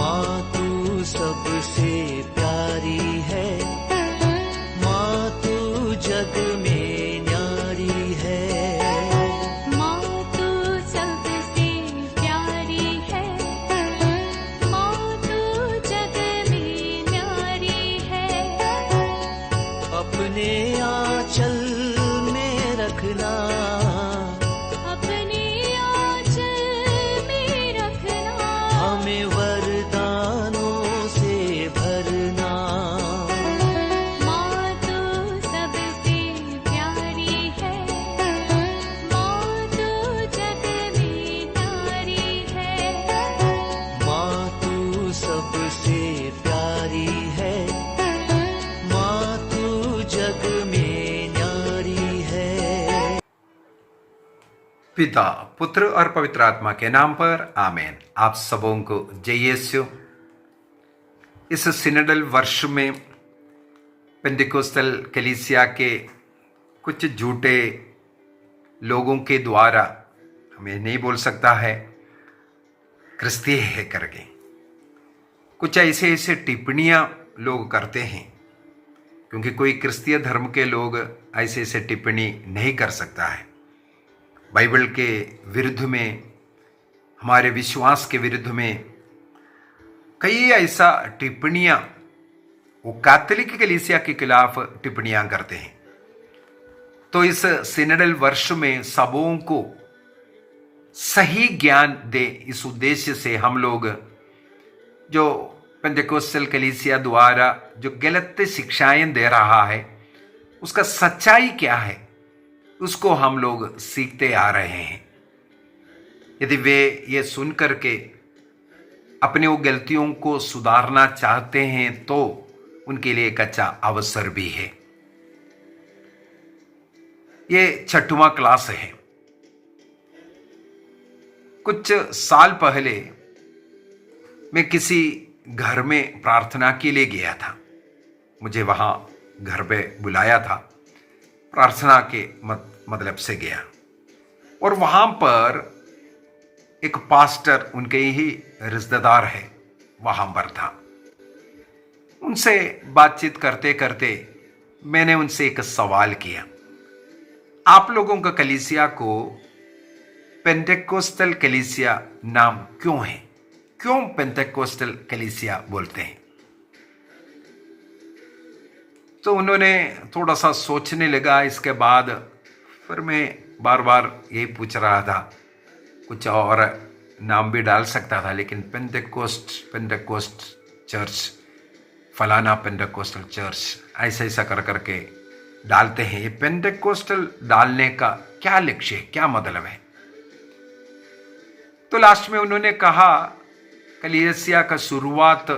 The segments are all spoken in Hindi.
माँ तू सबसे प्यारी है, माँ तू जग में न्यारी है। माँ तू सबसे प्यारी है, माँ तू जग में न्यारी है। अपने आंचल में रखना, अपने आंचल में रखना। हमें वरदानों से भरना। माँ तू सबसे प्यारी है, माँ तू जग में न्यारी है। माँ तू सबसे प्यारी है, माँ तू जग में न्यारी है। पिता, पुत्र और पवित्र आत्मा के नाम पर आमीन। आप सबों को जय यीशु। इस सिनडल वर्ष में पेंटिकोस्टल कलीसिया के कुछ झूठे लोगों के द्वारा, हमें नहीं बोल सकता है क्रिस्तीय है करके, कुछ ऐसे ऐसे टिप्पणियां लोग करते हैं, क्योंकि कोई क्रिस्तीय धर्म के लोग ऐसे ऐसे टिप्पणी नहीं कर सकता है। बाइबल के विरुद्ध में, हमारे विश्वास के विरुद्ध में कई ऐसा टिप्पणियां वो कैथोलिक कलीसिया के खिलाफ टिप्पणियां करते हैं। तो इस सिनडल वर्ष में सबों को सही ज्ञान दे, इस उद्देश्य से हम लोग जो पेंटेकोस्टल कलीसिया द्वारा जो गलत शिक्षाएं दे रहा है उसका सच्चाई क्या है, उसको हम लोग सीखते आ रहे हैं। यदि वे ये सुन करके अपने वो गलतियों को सुधारना चाहते हैं तो उनके लिए एक अच्छा अवसर भी है। ये 6वां क्लास है। कुछ साल पहले मैं किसी घर में प्रार्थना के लिए गया था। मुझे वहां घर पे बुलाया था, प्रार्थना के मतलब से गया, और वहां पर एक पास्टर, उनके ही रिश्तेदार है, वहां पर था। उनसे बातचीत करते करते मैंने उनसे एक सवाल किया, आप लोगों का कलीसिया को पेंटेकोस्टल कलीसिया नाम क्यों है, क्यों पेंटेकोस्टल कलीसिया बोलते हैं? तो उन्होंने थोड़ा सा सोचने लगा। इसके बाद फिर मैं बार बार यही पूछ रहा था, कुछ और नाम भी डाल सकता था, लेकिन पेंटेकोस्ट चर्च, फलाना पेंटेकोस्टल चर्च, ऐसा ऐसा कर करके डालते हैं। ये पेंटेकोस्टल डालने का क्या लक्ष्य है, क्या मतलब है? तो लास्ट में उन्होंने कहा, कलीसिया का शुरुआत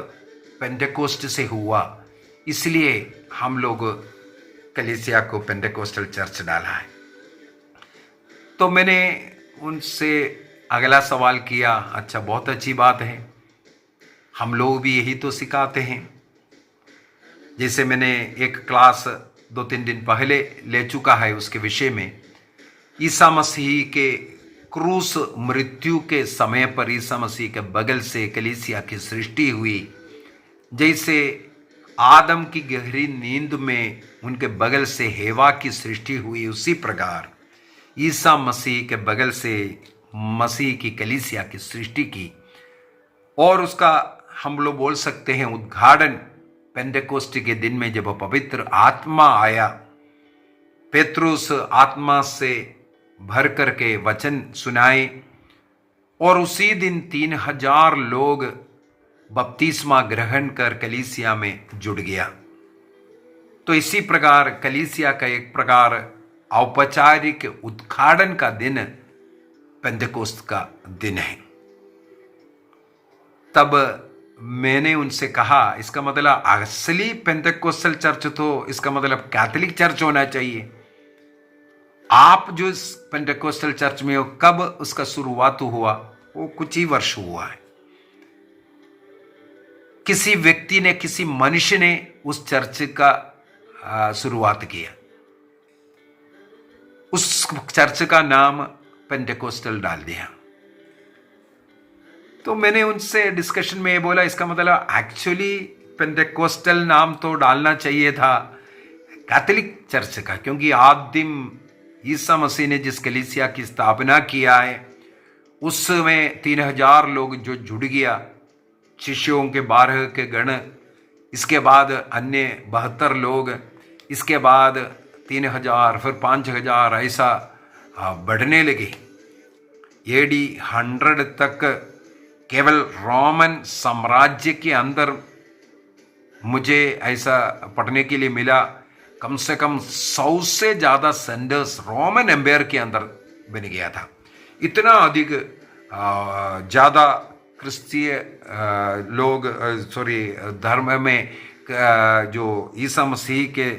पेंटेकोस्ट से हुआ, इसलिए हम लोग कलीसिया को पेंटेकोस्टल चर्च डाला है। तो मैंने उनसे अगला सवाल किया, अच्छा बहुत अच्छी बात है, हम लोग भी यही तो सिखाते हैं। जैसे मैंने एक क्लास 2-3 दिन पहले ले चुका है उसके विषय में, ईसा मसीह के क्रूस मृत्यु के समय पर ईसा मसीह के बगल से कलीसिया की सृष्टि हुई। जैसे आदम की गहरी नींद में उनके बगल से हेवा की सृष्टि हुई, उसी प्रकार ईसा मसीह के बगल से मसीह की कलीसिया की सृष्टि की। और उसका हम लोग बोल सकते हैं उद्घाटन पेंटेकोस्ट के दिन में, जब पवित्र आत्मा आया, पेत्रुस आत्मा से भर करके वचन सुनाए, और उसी दिन 3000 लोग बपतिस्मा ग्रहण कर कलीसिया में जुड़ गया। तो इसी प्रकार कलीसिया का एक प्रकार औपचारिक उद्घाटन का दिन पेंटेकोस्ट का दिन है। तब मैंने उनसे कहा, इसका मतलब असली पेंटेकोस्टल चर्च तो इसका मतलब कैथोलिक चर्च होना चाहिए। आप जो इस पेंटेकोस्टल चर्च में हो, कब उसका शुरुआत हुआ? वो कुछ ही वर्ष हुआ है। किसी व्यक्ति ने, किसी मनुष्य ने उस चर्च का शुरुआत किया, उस चर्च का नाम पेंटेकोस्टल डाल दिया। तो मैंने उनसे डिस्कशन में ये बोला, इसका मतलब एक्चुअली पेंटेकोस्टल नाम तो डालना चाहिए था कैथोलिक चर्च का, क्योंकि आदिम ईसा मसीह ने जिस कलीसिया की स्थापना किया है उसमें 3000 लोग जो जुड़ गया, शिष्यों के 12 के गण, इसके बाद अन्य 72 लोग, इसके बाद 3000, फिर 5000, ऐसा बढ़ने लगे। एडी 100 तक केवल रोमन साम्राज्य के अंदर मुझे ऐसा पढ़ने के लिए मिला, कम से कम 100 से ज़्यादा सेंटर्स रोमन एम्पायर के अंदर बन गया था। इतना अधिक ज़्यादा क्रिस्तीय लोग धर्म में जो ईसा मसीह के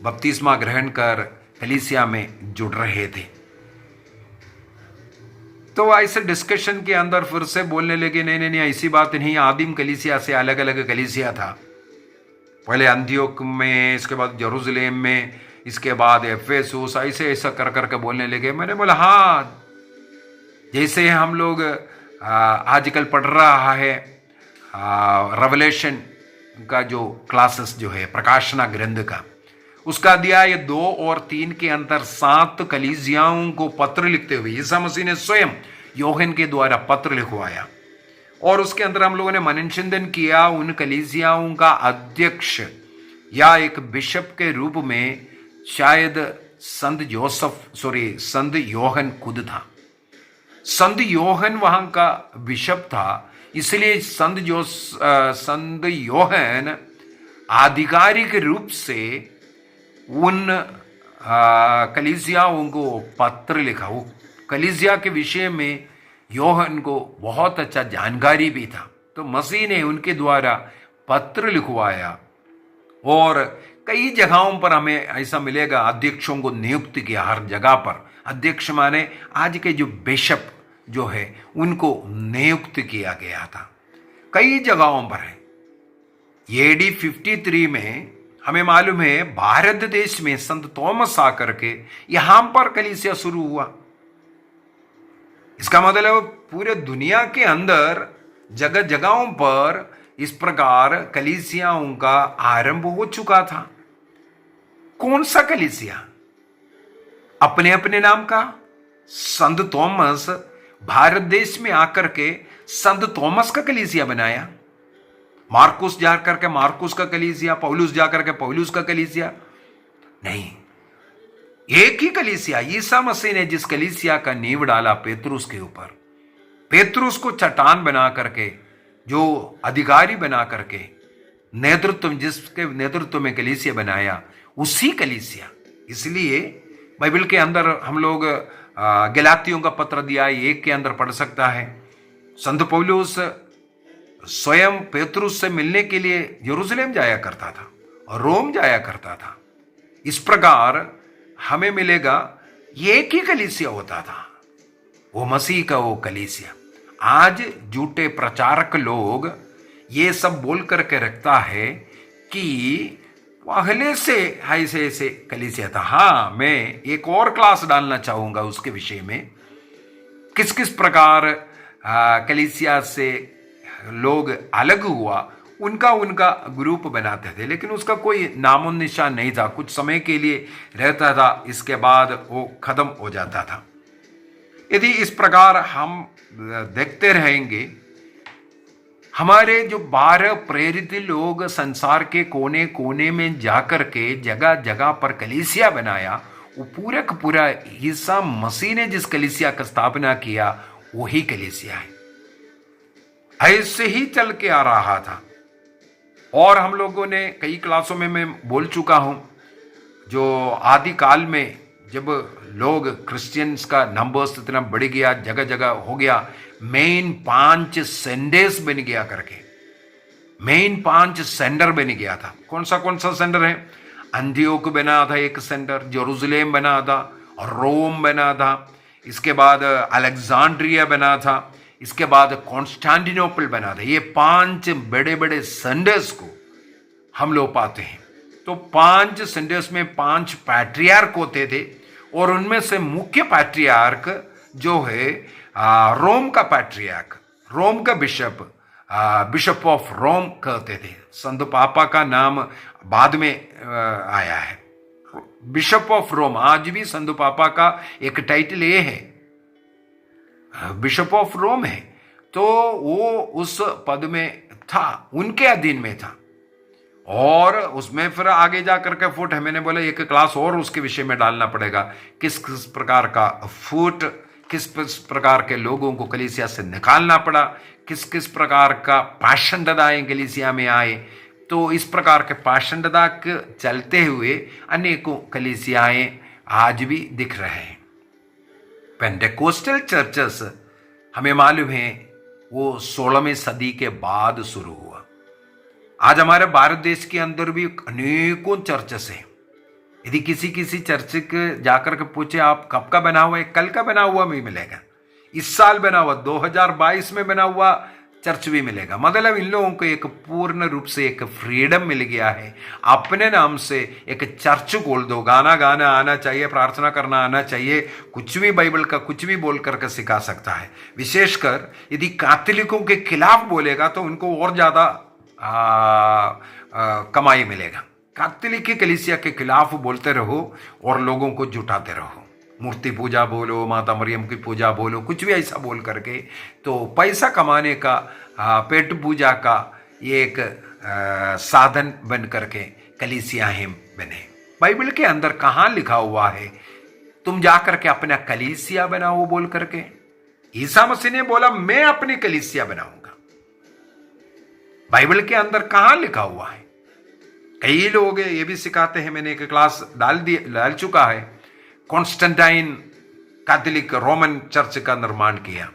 बपतिस्मा ग्रहण कर कलीसिया में जुड़ रहे थे। तो ऐसे डिस्कशन के अंदर फिर से बोलने लगे, नहीं ऐसी बात नहीं, आदिम कलीसिया से अलग अलग कलीसिया था। पहले अंतियोक में, इसके बाद यरूशलेम में, इसके बाद एफेसुस, ऐसे ऐसा कर करके बोलने लगे। मैंने बोला हाँ, जैसे हम लोग आजकल पढ़ रहा है रेवलेशन का जो क्लासेस जो है, प्रकाशना ग्रंथ का, उसका अध्याय 2 और 3 के अंदर 7 कलीसियाओं को पत्र लिखते हुए ईसा मसीह ने स्वयं यूहन्ना के द्वारा पत्र लिखवाया, और उसके अंदर हम लोगों ने मननचिंतन किया। उन कलीसियाओं का अध्यक्ष या एक बिशप के रूप में शायद संत यूहन्ना खुद था। संत यूहन्ना वहां का बिशप था, इसलिए संत यूहन्ना आधिकारिक रूप से उन कलीसियाओं को पत्र लिखा। वो कलीसिया के विषय में यूहन्ना को बहुत अच्छा जानकारी भी था, तो मसीह ने उनके द्वारा पत्र लिखवाया। और कई जगहों पर हमें ऐसा मिलेगा, अध्यक्षों को नियुक्त किया हर जगह पर। अध्यक्ष माने आज के जो बिशप जो है उनको नियुक्त किया गया था, कई जगहों पर है। एडी 53 में हमें मालूम है भारत देश में संत थॉमस आकर के यहां पर कलीसिया शुरू हुआ। इसका मतलब पूरे दुनिया के अंदर जगह जगहों पर इस प्रकार कलीसियाओं का आरंभ हो चुका था। कौन सा कलीसिया? अपने अपने नाम का। संत थॉमस भारत देश में आकर के संत थॉमस का कलीसिया बनाया, मार्कुस जाकर के मार्कुस का कलीसिया, पौलुस जाकर के पौलुस का कलीसिया नहीं, एक ही कलीसिया। ईसा मसीह ने जिस कलीसिया का नींव डाला पेतरुस के ऊपर, पेतरुस को चट्टान बना करके, जो अधिकारी बना करके नेतृत्व, जिसके नेतृत्व में कलीसिया बनाया, उसी कलीसिया। इसलिए बाइबल के अंदर हम लोग गलातियों का पत्र दिया 1 के अंदर पढ़ सकता है, संत पौलुस स्वयं पेतरुस से मिलने के लिए यरूशलेम जाया करता था और रोम जाया करता था। इस प्रकार हमें मिलेगा एक ही कलीसिया होता था, वो मसीह का वो कलीसिया। आज झूठे प्रचारक लोग ये सब बोल करके रखता है कि पहले से ऐसे कलीसिया था। हाँ, मैं एक और क्लास डालना चाहूंगा उसके विषय में, किस किस प्रकार कलीसिया से लोग अलग हुआ, उनका ग्रुप बनाते थे, लेकिन उसका कोई नामो निशान नहीं था। कुछ समय के लिए रहता था, इसके बाद वो खत्म हो जाता था। यदि इस प्रकार हम देखते रहेंगे, हमारे जो 12 प्रेरित लोग संसार के कोने कोने में जाकर के जगह जगह पर कलीसिया बनाया, वो पूरा का पूरा ईसा मसीह ने जिस कलीसिया का स्थापना किया वही कलीसिया है। ऐसे ही चल के आ रहा था। और हम लोगों ने कई क्लासों में मैं बोल चुका हूं, जो आदि काल में जब लोग क्रिश्चियंस का नंबर्स इतना बढ़ गया, जगह जगह हो गया, मेन 5 सेंडर्स बन गया करके, मेन 5 सेंटर बन गया था। कौन सा सेंटर है? अंतियोक बना था एक सेंटर, यरूशलेम बना था, और रोम बना था, इसके बाद अलेक्जेंड्रिया बना था, इसके बाद कॉन्स्टेंटिनोपल बना था। ये 5 बड़े बड़े सेंटर्स को हम लोग पाते हैं। तो 5 सेंटर्स में 5 पैट्रियार्क होते थे, और उनमें से मुख्य पैट्रियार्क जो है रोम का पैट्रियार्क, रोम का बिशप, बिशप ऑफ रोम कहते थे। संत पापा का नाम बाद में आया है। बिशप ऑफ रोम आज भी संत पापा का एक टाइटल ये है, बिशप ऑफ रोम है। तो वो उस पद में था, उनके अधीन में था। और उसमें फिर आगे जाकर के फुट है, मैंने बोला एक क्लास और उसके विषय में डालना पड़ेगा, किस किस प्रकार का फुट, किस किस प्रकार के लोगों को कलीसिया से निकालना पड़ा, किस किस प्रकार का पाषंडताएं कलीसिया में आए। तो इस प्रकार के पाषंडता के चलते हुए अनेकों कलीसियाएं आज भी दिख रहे हैं। पेंटेकोस्टल चर्चेस हमें मालूम है वो 16वीं सदी के बाद शुरू हुआ। आज हमारे भारत देश के अंदर भी अनेकों चर्चेस हैं। यदि किसी किसी चर्च के जाकर के पूछे आप कब का बना हुआ है, कल का बना हुआ भी मिलेगा, इस साल बना हुआ 2022 में बना हुआ चर्च भी मिलेगा। मतलब इन लोगों को एक पूर्ण रूप से एक फ्रीडम मिल गया है। अपने नाम से एक चर्च खोल दो, गाना गाना आना चाहिए, प्रार्थना करना आना चाहिए, कुछ भी बाइबल का कुछ भी बोल करके सिखा सकता है। विशेषकर यदि कैथोलिकों के खिलाफ बोलेगा तो उनको और ज्यादा कमाई मिलेगा। कैथोलिक कलीसिया के खिलाफ बोलते रहो और लोगों को जुटाते रहो, मूर्ति पूजा बोलो, माता मरियम की पूजा बोलो, कुछ भी ऐसा बोल करके तो पैसा कमाने का, पेट पूजा का ये एक साधन बन करके कलीसियाएं बने। बाइबल के अंदर कहाँ लिखा हुआ है तुम जाकर के अपना कलीसिया बनाओ बोल करके? ईसा मसीह ने बोला मैं अपनी कलीसिया बनाऊंगा। बाइबल के अंदर कहां लिखा हुआ है? कई लोग ये भी सिखाते हैं, मैंने एक क्लास डाल चुका है, कॉन्स्टेंटाइन कैथोलिक रोमन चर्च का निर्माण किया।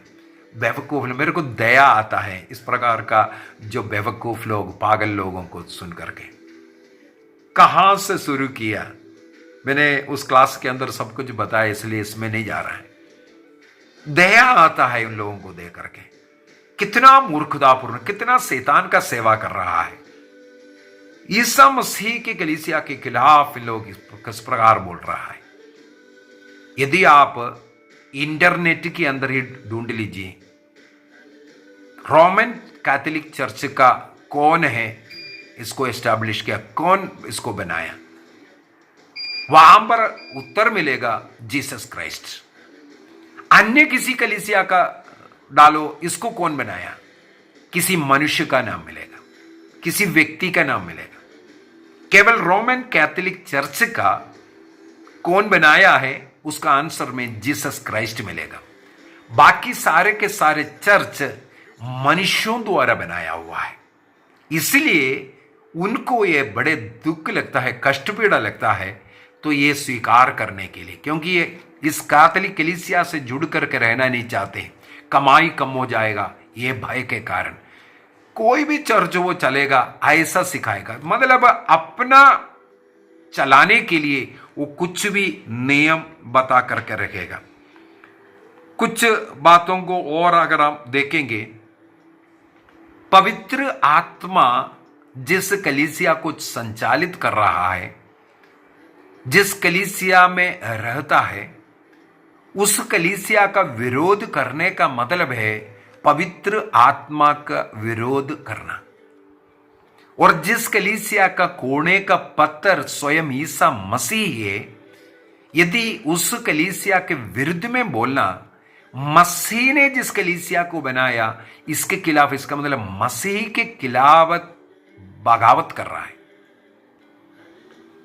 बेवकूफ, मेरे को दया आता है इस प्रकार का जो बेवकूफ लोग, पागल लोगों को सुन करके। कहां से शुरू किया मैंने उस क्लास के अंदर सब कुछ बताया, इसलिए इसमें नहीं जा रहा है। दया आता है उन लोगों को देख करके, कितना मूर्खतापूर्ण, कितना शैतान का सेवा कर रहा है। ईसा मसीह के कलीसिया के खिलाफ लोग किस प्रकार बोल रहा है। यदि आप इंटरनेट के अंदर ही ढूंढ लीजिए रोमन कैथोलिक चर्च का कौन है इसको एस्टैब्लिश किया, कौन इसको बनाया, वहां पर उत्तर मिलेगा जीसस क्राइस्ट। अन्य किसी कलीसिया का डालो, इसको कौन बनाया, किसी मनुष्य का नाम मिलेगा, किसी व्यक्ति का नाम मिलेगा। केवल रोमन कैथोलिक चर्च का कौन बनाया है उसका आंसर में जीसस क्राइस्ट मिलेगा। बाकी सारे के सारे चर्च मनुष्यों द्वारा बनाया हुआ है। इसलिए उनको ये बड़े दुख लगता है, कष्ट पीड़ा लगता है तो ये स्वीकार करने के लिए, क्योंकि ये इस कैथोलिक कलीसिया से जुड़ करके रहना नहीं चाहते, कमाई कम हो जाएगा ये भय के कारण। कोई भी चर्च वो चलेगा ऐसा सिखाएगा, मतलब अपना चलाने के लिए वो कुछ भी नियम बता करके रखेगा। कुछ बातों को और अगर आप देखेंगे, पवित्र आत्मा जिस कलीसिया को संचालित कर रहा है, जिस कलीसिया में रहता है, उस कलीसिया का विरोध करने का मतलब है पवित्र आत्मा का विरोध करना। और जिस कलीसिया का कोने का पत्थर स्वयं ईसा मसीह है, यदि उस कलीसिया के विरुद्ध में बोलना, मसीह ने जिस कलीसिया को बनाया इसके खिलाफ, इसका मतलब मसीह के खिलाफ बगावत कर रहा है।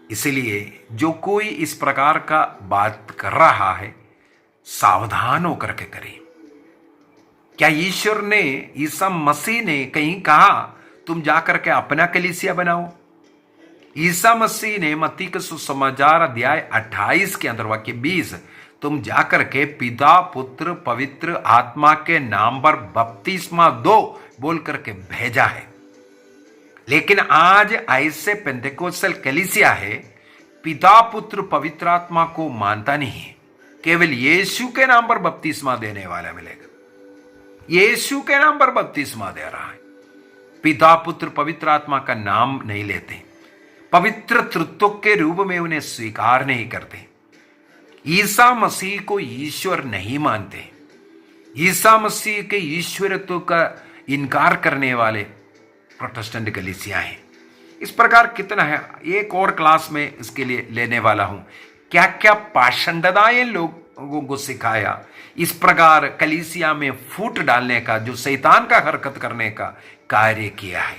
इसलिए जो कोई इस प्रकार का बात कर रहा है सावधान होकर के करें। क्या ईश्वर ने, ईसा मसीह ने कहीं कहा तुम जाकर के अपना कलीसिया बनाओ? ईसा मसीह ने मत्ती के सुसमाचार अध्याय 28 के अंदर वाक्य 20, तुम जाकर के पिता पुत्र पवित्र आत्मा के नाम पर बपतिस्मा दो बोल करके भेजा है। लेकिन आज ऐसे पेंटेकोस्टल कलीसिया है, पिता पुत्र पवित्र आत्मा को मानता नहीं है, केवल यीशु के नाम पर बपतिस्मा देने वाला मिलेगा। यीशु के नाम पर बपतिस्मा दे रहा है, पिता पुत्र पवित्र आत्मा का नाम नहीं लेते, पवित्र तृत्व के रूप में उन्हें स्वीकार नहीं करते, ईसा मसीह को ईश्वर नहीं मानते। ईसा मसीह के ईश्वरत्व का इनकार करने वाले प्रोटेस्टेंट कलीसिया हैं। इस प्रकार कितना है, एक और क्लास में इसके लिए लेने वाला हूं, क्या क्या पाषंडताएं लोगों को सिखाया, इस प्रकार कलीसिया में फूट डालने का, जो शैतान का हरकत करने का कार्य किया है।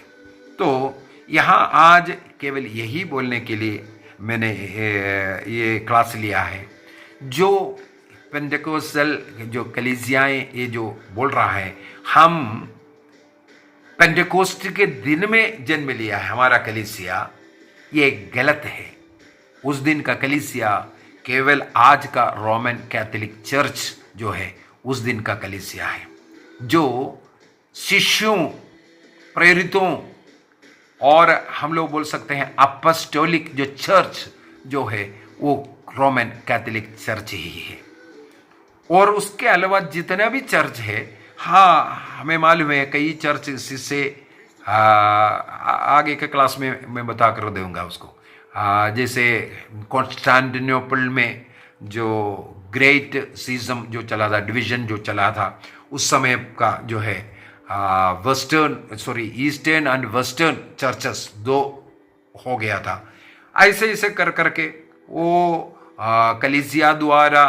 तो यहां आज केवल यही बोलने के लिए मैंने ये क्लास लिया है। जो पेंटेकोस्टल जो कलीसियाएं ये जो बोल रहा है, हम पेंटेकोस्ट के दिन में जन्म लिया है हमारा कलीसिया, ये गलत है। उस दिन का कलीसिया केवल आज का रोमन कैथोलिक चर्च जो है उस दिन का कलीसिया है, जो शिष्यों, प्रेरितों और हम लोग बोल सकते हैं अपॉस्टोलिक जो चर्च जो है वो रोमन कैथोलिक चर्च ही है। और उसके अलावा जितना भी चर्च है, हाँ हमें मालूम है कई चर्च इससे आगे के क्लास में मैं बता कर दूंगा उसको। जैसे कॉन्स्टेंटिनोपल में जो ग्रेट सिज्म जो चला था, डिवीजन जो चला था, उस समय का जो है ईस्टर्न एंड वेस्टर्न चर्चेस दो हो गया था। ऐसे ऐसे कर करके वो कलीसिया द्वारा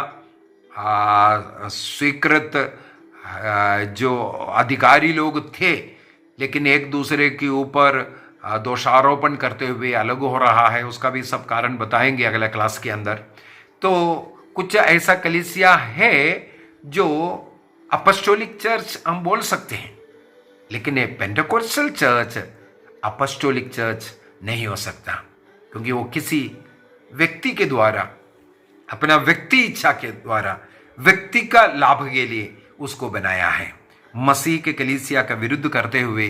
स्वीकृत जो अधिकारी लोग थे, लेकिन एक दूसरे के ऊपर दोषारोपण करते हुए अलग हो रहा है, उसका भी सब कारण बताएंगे अगला क्लास के अंदर। तो कुछ ऐसा कलीसिया है जो अपॉस्टोलिक चर्च हम बोल सकते हैं, लेकिन ये पेंटेकोस्टल चर्च अपॉस्टोलिक चर्च नहीं हो सकता, क्योंकि वो किसी व्यक्ति के द्वारा, अपना व्यक्ति इच्छा के द्वारा, व्यक्ति का लाभ के लिए उसको बनाया है। मसीह के कलीसिया का विरुद्ध करते हुए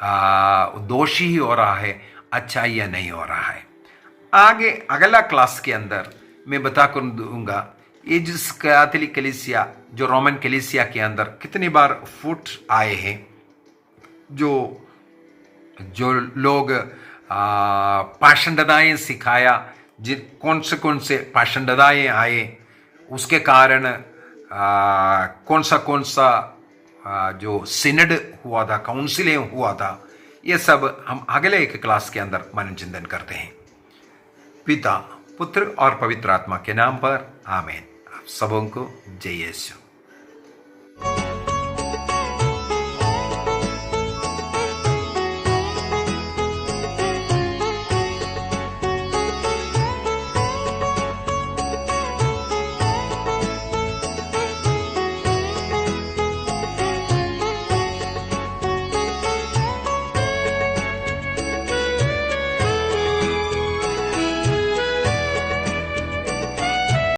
दोषी ही हो रहा है, अच्छा या नहीं हो रहा है। आगे अगला क्लास के अंदर मैं बता कर दूंगा ये जिस कैथोलिक कलीसिया जो रोमन कलीसिया के अंदर कितनी बार फूट आए हैं, जो लोग पाषंडताएं सिखाया, कौन से पाषंडताएं आए, उसके कारण कौन सा जो सिनड हुआ था, काउंसिलें हुआ था, ये सब हम अगले एक क्लास के अंदर मनन चिंतन करते हैं। पिता, पुत्र और पवित्र आत्मा के नाम पर आमीन। आप सबों को जय यीशु।